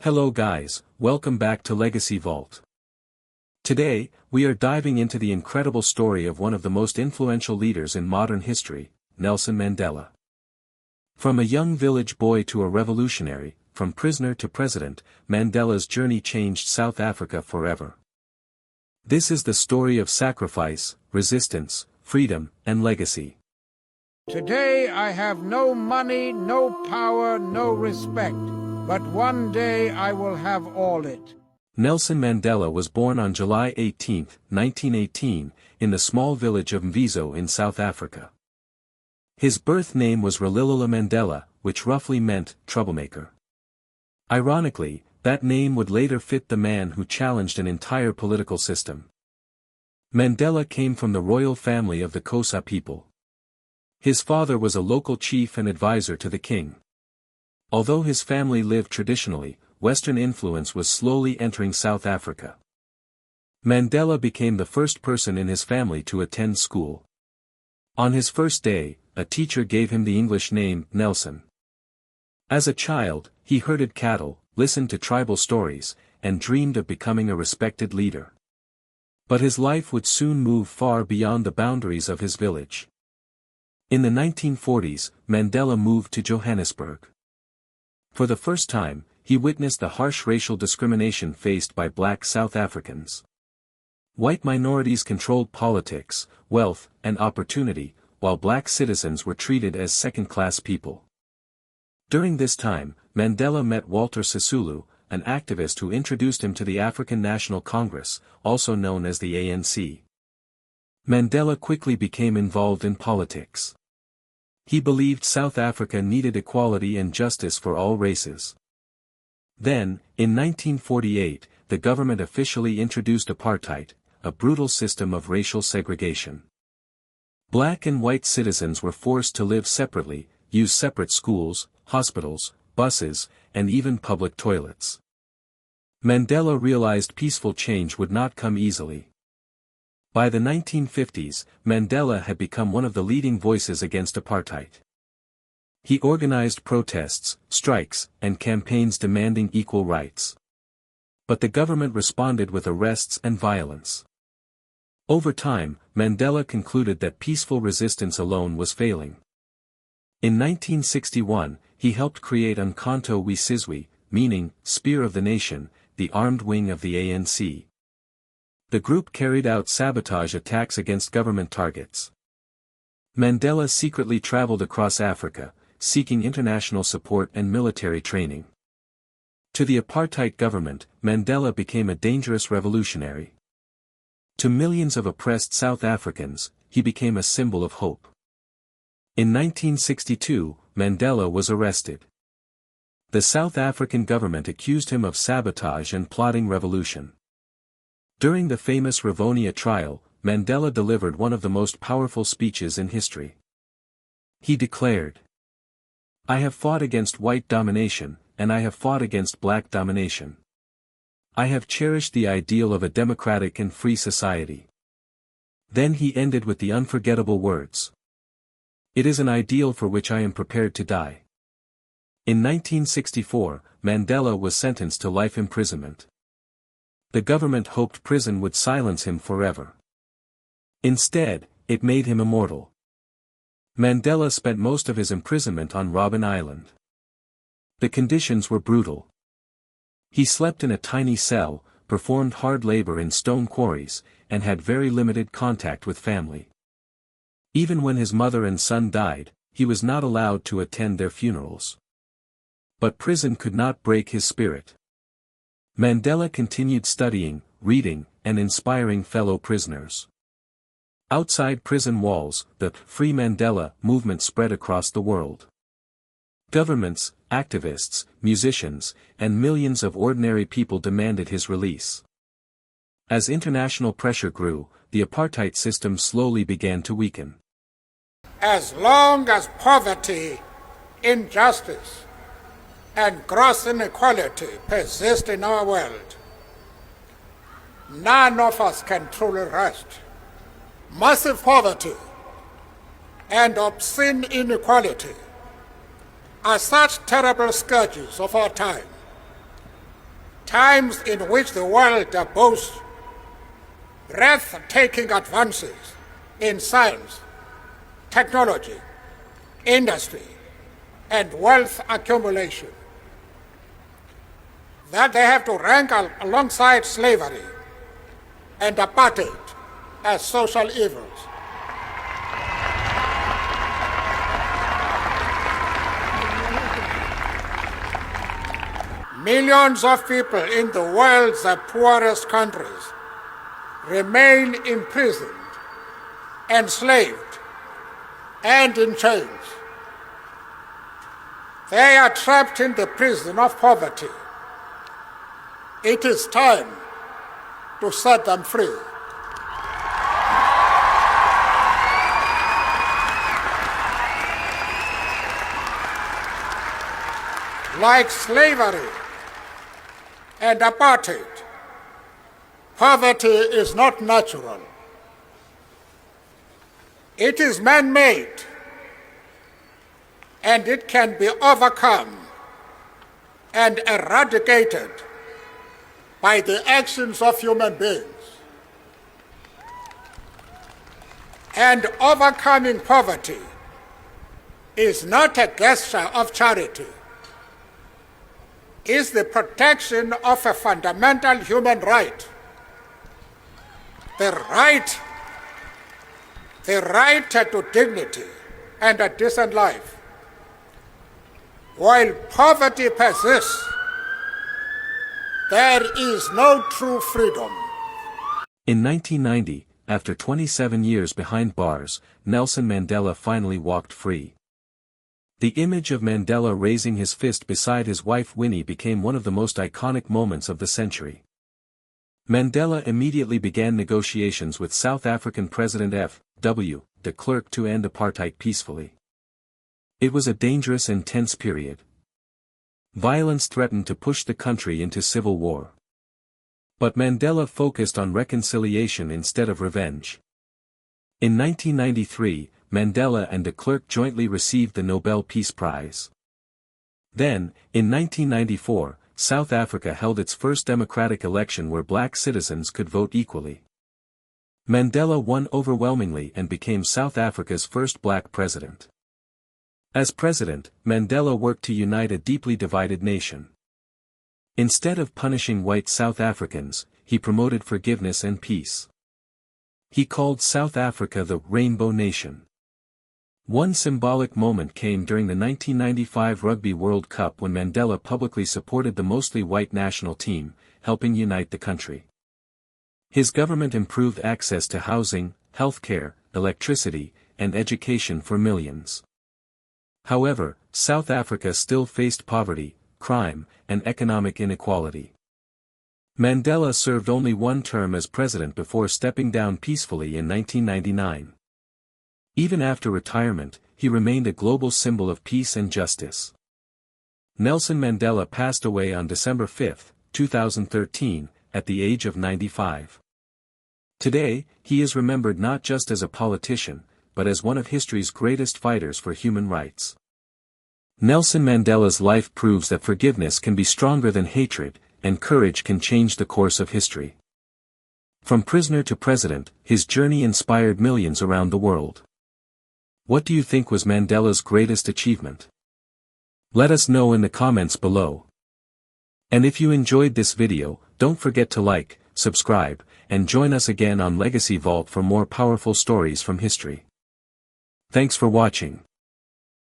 Hello guys, welcome back to Legacy Vault. Today, we are diving into the incredible story of one of the most influential leaders in modern history, Nelson Mandela. From a young village boy to a revolutionary, from prisoner to president, Mandela's journey changed South Africa forever. This is the story of sacrifice, resistance, freedom, and legacy. Today I have no money, no power, no respect, but one day I will have all it. Nelson Mandela was born on July 18, 1918, in the small village of Mvizo in South Africa. His birth name was Rolihlahla Mandela, which roughly meant troublemaker. Ironically, that name would later fit the man who challenged an entire political system. Mandela came from the royal family of the Xhosa people. His father was a local chief and advisor to the king. Although his family lived traditionally, Western influence was slowly entering South Africa. Mandela became the first person in his family to attend school. On his first day, a teacher gave him the English name Nelson. As a child, he herded cattle, listened to tribal stories, and dreamed of becoming a respected leader. But his life would soon move far beyond the boundaries of his village. In the 1940s, Mandela moved to Johannesburg. For the first time, he witnessed the harsh racial discrimination faced by black South Africans. White minorities controlled politics, wealth, and opportunity, while black citizens were treated as second-class people. During this time, Mandela met Walter Sisulu, an activist who introduced him to the African National Congress, also known as the ANC. Mandela quickly became involved in politics. He believed South Africa needed equality and justice for all races. Then, in 1948, the government officially introduced apartheid, a brutal system of racial segregation. Black and white citizens were forced to live separately, use separate schools, hospitals, buses, and even public toilets. Mandela realized peaceful change would not come easily. By the 1950s, Mandela had become one of the leading voices against apartheid. He organized protests, strikes, and campaigns demanding equal rights. But the government responded with arrests and violence. Over time, Mandela concluded that peaceful resistance alone was failing. In 1961, he helped create Umkhonto we Sizwe, meaning, Spear of the Nation, the armed wing of the ANC. The group carried out sabotage attacks against government targets. Mandela secretly traveled across Africa, seeking international support and military training. To the apartheid government, Mandela became a dangerous revolutionary. To millions of oppressed South Africans, he became a symbol of hope. In 1962, Mandela was arrested. The South African government accused him of sabotage and plotting revolution. During the famous Rivonia trial, Mandela delivered one of the most powerful speeches in history. He declared, "I have fought against white domination, and I have fought against black domination. I have cherished the ideal of a democratic and free society." Then he ended with the unforgettable words, "It is an ideal for which I am prepared to die." In 1964, Mandela was sentenced to life imprisonment. The government hoped prison would silence him forever. Instead, it made him immortal. Mandela spent most of his imprisonment on Robben Island. The conditions were brutal. He slept in a tiny cell, performed hard labor in stone quarries, and had very limited contact with family. Even when his mother and son died, he was not allowed to attend their funerals. But prison could not break his spirit. Mandela continued studying, reading, and inspiring fellow prisoners. Outside prison walls, the Free Mandela movement spread across the world. Governments, activists, musicians, and millions of ordinary people demanded his release. As international pressure grew, the apartheid system slowly began to weaken. As long as poverty, injustice, and gross inequality persist in our world, none of us can truly rest. Massive poverty and obscene inequality are such terrible scourges of our time times in which the world boasts breathtaking advances in science, technology, industry, and wealth accumulation, that they have to rank alongside slavery and apartheid as social evils. Millions of people in the world's poorest countries remain imprisoned, enslaved, and in chains. They are trapped in the prison of poverty. It is time to set them free. Like slavery and apartheid, poverty is not natural. It is man-made, and it can be overcome and eradicated by the actions of human beings. And overcoming poverty is not a gesture of charity. It's the protection of a fundamental human right. The right to dignity and a decent life. While poverty persists, there is no true freedom. In 1990, after 27 years behind bars, Nelson Mandela finally walked free. The image of Mandela raising his fist beside his wife Winnie became one of the most iconic moments of the century. Mandela immediately began negotiations with South African President F.W. de Klerk to end apartheid peacefully. It was a dangerous and tense period. Violence threatened to push the country into civil war. But Mandela focused on reconciliation instead of revenge. In 1993, Mandela and de Klerk jointly received the Nobel Peace Prize. Then, in 1994, South Africa held its first democratic election where black citizens could vote equally. Mandela won overwhelmingly and became South Africa's first black president. As president, Mandela worked to unite a deeply divided nation. Instead of punishing white South Africans, he promoted forgiveness and peace. He called South Africa the Rainbow Nation. One symbolic moment came during the 1995 Rugby World Cup when Mandela publicly supported the mostly white national team, helping unite the country. His government improved access to housing, healthcare, electricity, and education for millions. However, South Africa still faced poverty, crime, and economic inequality. Mandela served only one term as president before stepping down peacefully in 1999. Even after retirement, he remained a global symbol of peace and justice. Nelson Mandela passed away on December 5, 2013, at the age of 95. Today, he is remembered not just as a politician, but as one of history's greatest fighters for human rights. Nelson Mandela's life proves that forgiveness can be stronger than hatred, and courage can change the course of history. From prisoner to president, his journey inspired millions around the world. What do you think was Mandela's greatest achievement? Let us know in the comments below. And if you enjoyed this video, don't forget to like, subscribe, and join us again on Legacy Vault for more powerful stories from history. Thanks for watching.